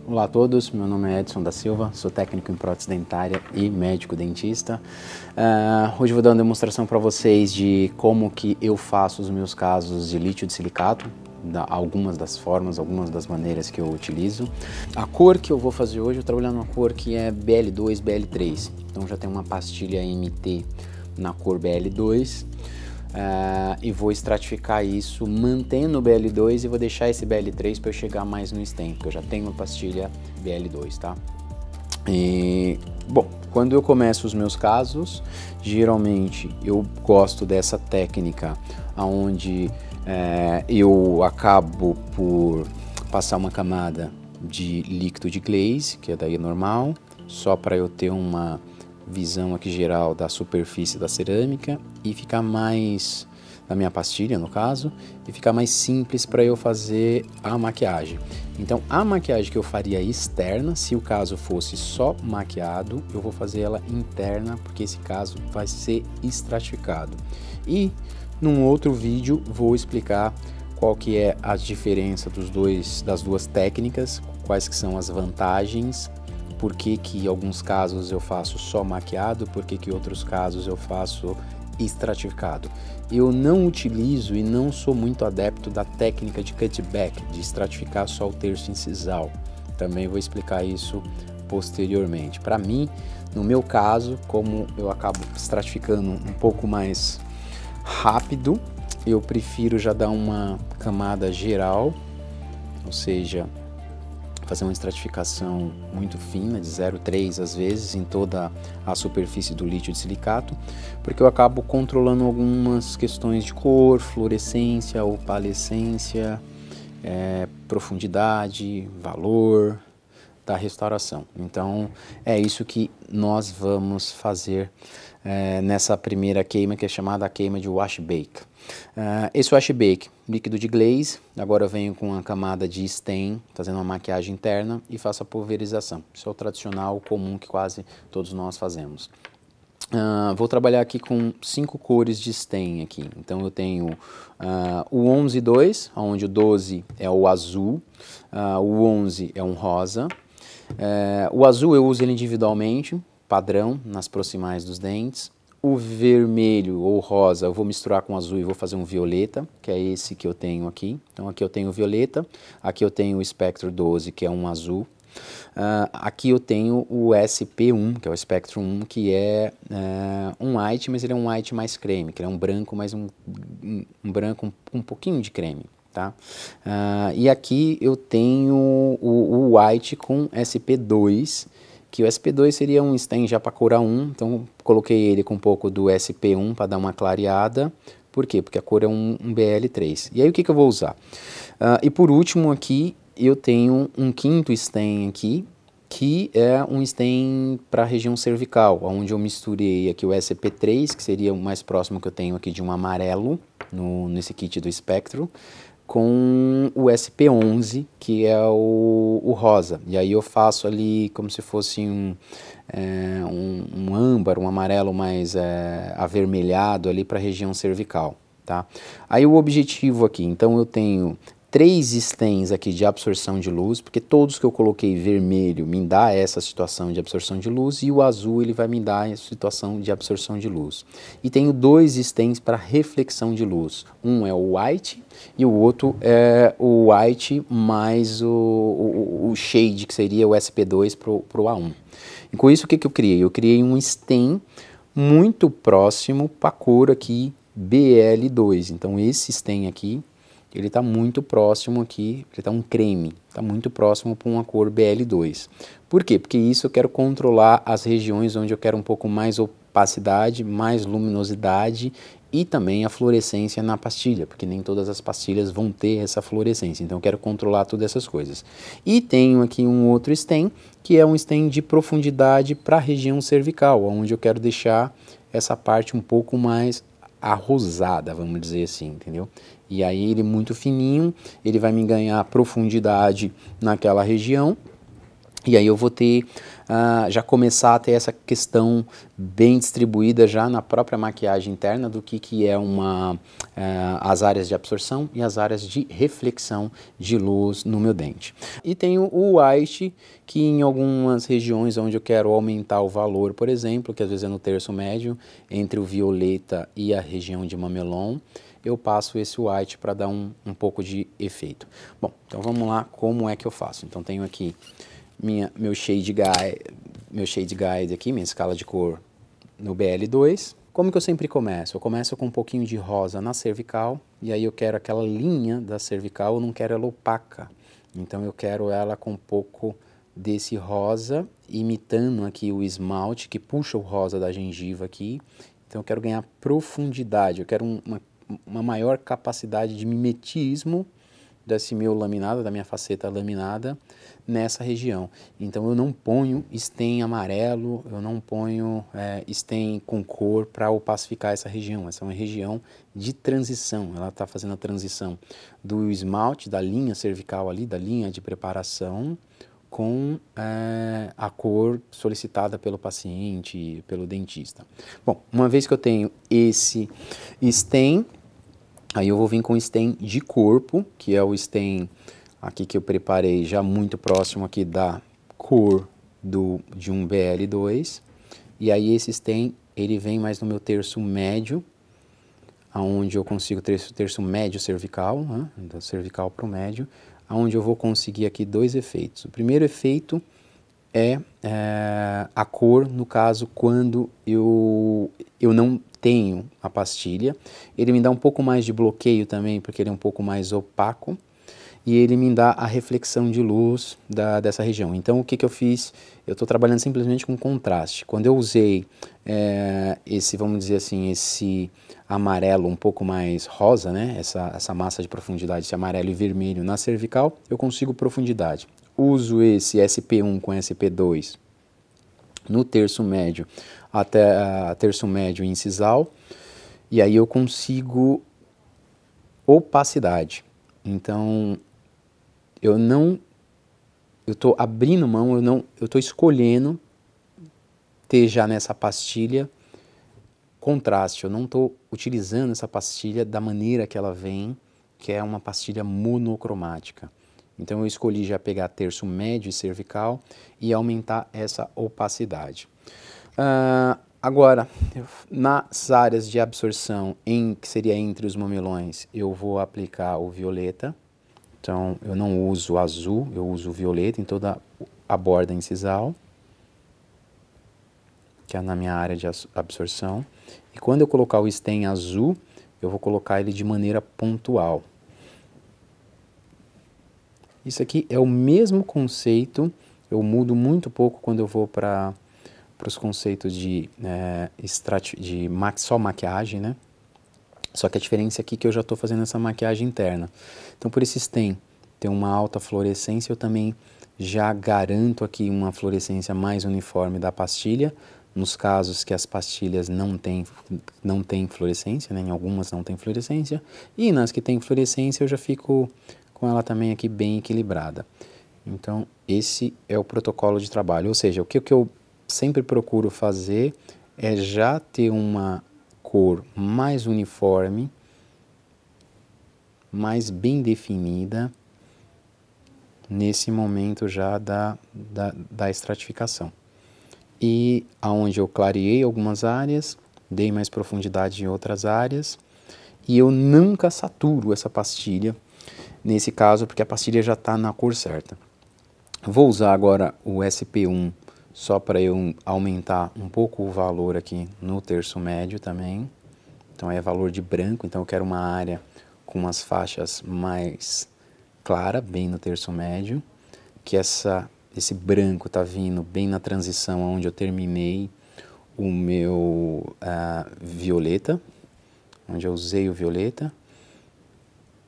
Olá a todos, meu nome é Edson da Silva, sou técnico em prótese dentária e médico dentista. Hoje vou dar uma demonstração para vocês de como que eu faço os meus casos de lítio de silicato, algumas das formas, algumas das maneiras que eu utilizo. A cor que eu vou fazer hoje, eu vou trabalhar numa cor que é BL2, BL3, então já tem uma pastilha MT na cor BL2. E vou estratificar isso mantendo o BL2 e vou deixar esse BL3 para eu chegar mais no stem, porque eu já tenho uma pastilha BL2, tá? Bom, quando eu começo os meus casos, geralmente eu gosto dessa técnica onde eu acabo por passar uma camada de líquido de glaze, que é daí normal, só para eu ter uma visão aqui geral da superfície da cerâmica e ficar mais, da minha pastilha no caso, e ficar mais simples para eu fazer a maquiagem. Então a maquiagem que eu faria externa, se o caso fosse só maquiado, eu vou fazer ela interna, porque esse caso vai ser estratificado. E num outro vídeo vou explicar qual que é a diferença das duas técnicas, quais que são as vantagens, por que que alguns casos eu faço só maquiado, por que que outros casos eu faço estratificado. Eu não utilizo e não sou muito adepto da técnica de cutback, de estratificar só o terço incisal. Também vou explicar isso posteriormente. Para mim, no meu caso, como eu acabo estratificando um pouco mais rápido, eu prefiro já dar uma camada geral, ou seja, fazer uma estratificação muito fina, de 0,3 às vezes, em toda a superfície do lítio de silicato, porque eu acabo controlando algumas questões de cor, fluorescência, opalescência, profundidade, valor da restauração. Então é isso que nós vamos fazer nessa primeira queima, que é chamada a queima de wash bake. Esse wash bake, líquido de glaze, agora eu venho com uma camada de stain, fazendo uma maquiagem interna e faço a pulverização. Isso é o tradicional, comum que quase todos nós fazemos. Vou trabalhar aqui com 5 cores de stain aqui. Então eu tenho o 11-2, onde o 12 é o azul, o 11 é um rosa. O azul eu uso ele individualmente, padrão, nas proximais dos dentes. O vermelho ou rosa eu vou misturar com o azul e vou fazer um violeta, que é esse que eu tenho aqui. Então aqui eu tenho o violeta, aqui eu tenho o Spectrum 12, que é um azul. Aqui eu tenho o SP1, que é o Spectrum 1, que é um white, mas ele é um white mais creme, que ele é um branco, mas um branco com um pouquinho de creme. Tá? E aqui eu tenho o white com SP2, que o SP2 seria um stain já para cor A1, então coloquei ele com um pouco do SP1 para dar uma clareada. Por quê? Porque a cor é um BL3. E aí o que eu vou usar? E por último aqui eu tenho um quinto stain aqui, que é um stain para a região cervical, onde eu misturei aqui o SP3, que seria o mais próximo que eu tenho aqui de um amarelo, nesse kit do Spectrum, com o SP11, que é o rosa. E aí eu faço ali como se fosse um âmbar, um amarelo mais avermelhado ali para a região cervical, tá? Aí o objetivo aqui, então eu tenho 3 stains aqui de absorção de luz, porque todos que eu coloquei vermelho me dá essa situação de absorção de luz, e o azul ele vai me dar essa situação de absorção de luz. E tenho 2 stains para reflexão de luz. Um é o white e o outro é o white mais o shade, que seria o SP2 para o A1. E com isso o que eu criei? Eu criei um stain muito próximo para a cor aqui BL2. Então esse stain aqui, ele está muito próximo aqui, ele está um creme, está muito próximo para uma cor BL2. Por quê? Porque isso eu quero controlar as regiões onde eu quero um pouco mais opacidade, mais luminosidade e também a fluorescência na pastilha, porque nem todas as pastilhas vão ter essa fluorescência, então eu quero controlar todas essas coisas. E tenho aqui um outro stain, que é um stain de profundidade para a região cervical, onde eu quero deixar essa parte um pouco mais arrosada, vamos dizer assim, entendeu? E aí ele muito fininho, ele vai me ganhar profundidade naquela região E aí eu vou ter, já começar a ter essa questão bem distribuída já na própria maquiagem interna do que é as áreas de absorção e as áreas de reflexão de luz no meu dente. E tenho o white, que em algumas regiões onde eu quero aumentar o valor, por exemplo, que às vezes é no terço médio, entre o violeta e a região de mamelon, eu passo esse white para dar um pouco de efeito. Bom, então vamos lá, como é que eu faço? Então tenho aqui meu shade guide aqui, minha escala de cor no BL2. Como que eu sempre começo? Eu começo com um pouquinho de rosa na cervical, e aí eu quero aquela linha da cervical, eu não quero ela opaca. Então eu quero ela com um pouco desse rosa, imitando aqui o esmalte que puxa o rosa da gengiva aqui. Então eu quero ganhar profundidade, eu quero uma maior capacidade de mimetismo desse meu laminado, da minha faceta laminada, nessa região. Então eu não ponho stem amarelo, eu não ponho stem com cor para opacificar essa região. Essa é uma região de transição, ela está fazendo a transição do esmalte, da linha cervical ali, da linha de preparação, com a cor solicitada pelo paciente, pelo dentista. Bom, uma vez que eu tenho esse stem, aí eu vou vir com o stem de corpo, que é o stem aqui que eu preparei já muito próximo aqui da cor de um BL2. E aí esse stem, ele vem mais no meu terço médio, aonde eu consigo terço médio cervical, né, do cervical para o médio, aonde eu vou conseguir aqui dois efeitos. O primeiro efeito é a cor, no caso, quando eu não tenho a pastilha. Ele me dá um pouco mais de bloqueio também, porque ele é um pouco mais opaco, e ele me dá a reflexão de luz dessa região. Então, o que eu fiz? Eu estou trabalhando simplesmente com contraste. Quando eu usei esse, vamos dizer assim, esse amarelo um pouco mais rosa, né? Essa massa de profundidade, esse amarelo e vermelho na cervical, eu consigo profundidade. Uso esse SP1 com SP2 no terço médio até terço médio incisal, e aí eu consigo opacidade. Então, eu estou abrindo mão, eu estou escolhendo ter já nessa pastilha contraste. Eu não estou utilizando essa pastilha da maneira que ela vem, que é uma pastilha monocromática. Então eu escolhi já pegar terço médio e cervical e aumentar essa opacidade. Agora, nas áreas de absorção, que seria entre os mamelões, eu vou aplicar o violeta. Então eu não uso azul, eu uso o violeta em toda a borda incisal, que é na minha área de absorção. E quando eu colocar o stem azul, eu vou colocar ele de maneira pontual. Isso aqui é o mesmo conceito, eu mudo muito pouco quando eu vou para os conceitos de só maquiagem, né? Só que a diferença aqui é que eu já estou fazendo essa maquiagem interna. Então, por esse stem ter uma alta fluorescência, eu também já garanto aqui uma fluorescência mais uniforme da pastilha, nos casos que as pastilhas não têm fluorescência, né? Em algumas não tem fluorescência, e nas que tem fluorescência eu já fico com ela também aqui bem equilibrada. Então, esse é o protocolo de trabalho, ou seja, o que eu sempre procuro fazer é já ter uma cor mais uniforme, mais bem definida, nesse momento já da estratificação. E aonde eu clareei algumas áreas, dei mais profundidade em outras áreas, e eu nunca saturo essa pastilha, nesse caso, porque a pastilha já está na cor certa. Vou usar agora o SP1 só para eu aumentar um pouco o valor aqui no terço médio também. Então é valor de branco, então eu quero uma área com umas faixas mais clara, bem no terço médio, que esse branco está vindo bem na transição onde eu terminei o meu violeta, onde eu usei o violeta.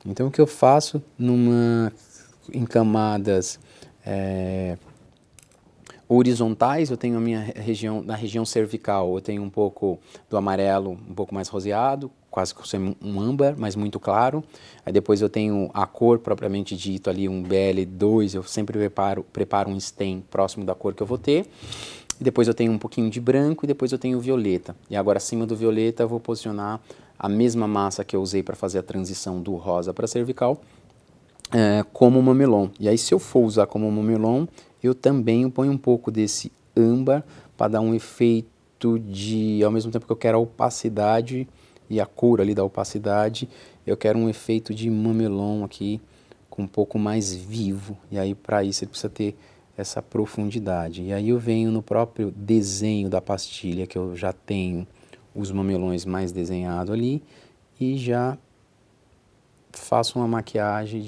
Então o que eu faço em camadas horizontais, eu tenho a minha região, na região cervical, eu tenho um pouco do amarelo, um pouco mais roseado, quase como um âmbar, mas muito claro. Aí depois eu tenho a cor propriamente dito ali, um BL2, eu sempre preparo um stem próximo da cor que eu vou ter. E depois eu tenho um pouquinho de branco e depois eu tenho o violeta. E agora acima do violeta eu vou posicionar a mesma massa que eu usei para fazer a transição do rosa para cervical, como mamelon. E aí se eu for usar como mamelon, eu também ponho um pouco desse âmbar para dar um efeito de, ao mesmo tempo que eu quero a opacidade e a cor ali da opacidade, eu quero um efeito de mamelon aqui com um pouco mais vivo. E aí para isso você precisa ter essa profundidade. E aí eu venho no próprio desenho da pastilha, que eu já tenho os mamelões mais desenhados ali, e já faço uma maquiagem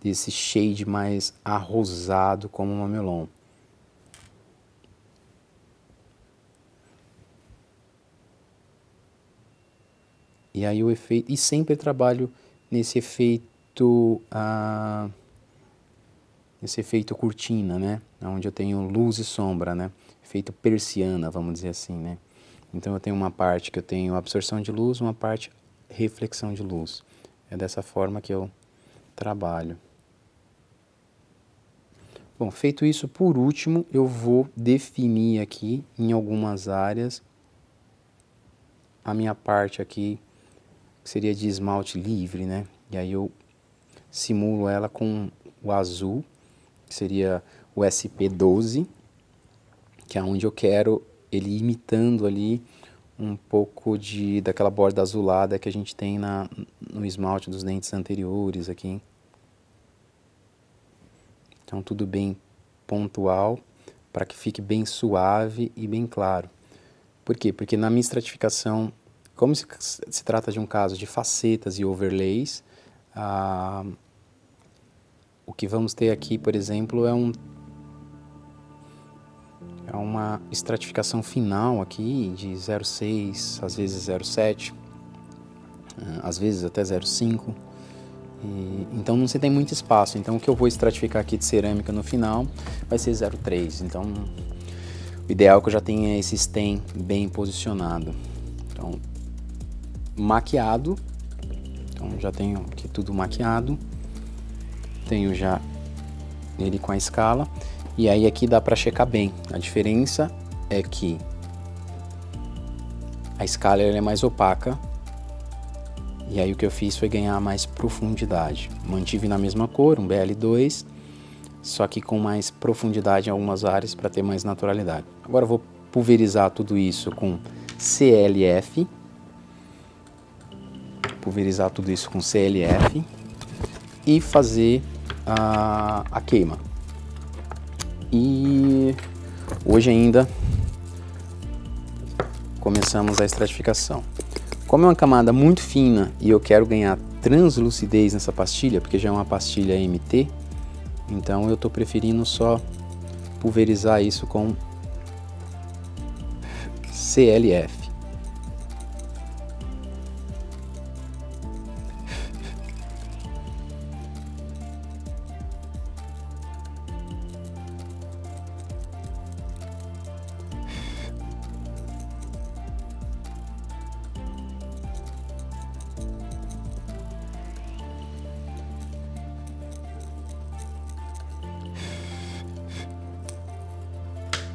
desse shade mais arrosado como mamelon. E aí o efeito, e sempre trabalho nesse efeito cortina, né? Onde eu tenho luz e sombra, né? Efeito persiana, vamos dizer assim, né? Então eu tenho uma parte que eu tenho absorção de luz, uma parte reflexão de luz. É dessa forma que eu trabalho. Bom, feito isso, por último, eu vou definir aqui em algumas áreas a minha parte aqui, que seria de esmalte livre, né? E aí eu simulo ela com o azul, que seria o SP12, que é onde eu quero ele imitando ali um pouco daquela borda azulada que a gente tem no esmalte dos dentes anteriores aqui. Então tudo bem pontual, para que fique bem suave e bem claro. Por quê? Porque na minha estratificação, como se trata de um caso de facetas e overlays, o que vamos ter aqui, por exemplo, é uma estratificação final aqui de 0,6, às vezes 0,7, às vezes até 0,5. Então não se tem muito espaço. Então o que eu vou estratificar aqui de cerâmica no final vai ser 0,3. Então o ideal é que eu já tenha esse stem bem posicionado. Então maquiado. Então já tenho aqui tudo maquiado. Tenho já ele com a escala. E aí aqui dá para checar bem. A diferença é que a escala ela é mais opaca. E aí o que eu fiz foi ganhar mais profundidade. Mantive na mesma cor, um BL2, só que com mais profundidade em algumas áreas para ter mais naturalidade. Agora eu vou pulverizar tudo isso com CLF. Pulverizar tudo isso com CLF e fazer a queima. E hoje ainda começamos a estratificação. Como é uma camada muito fina e eu quero ganhar translucidez nessa pastilha, porque já é uma pastilha MT, então eu estou preferindo só pulverizar isso com CLF.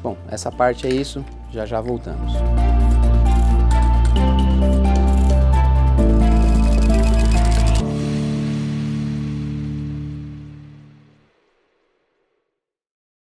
Bom, essa parte é isso, já já voltamos.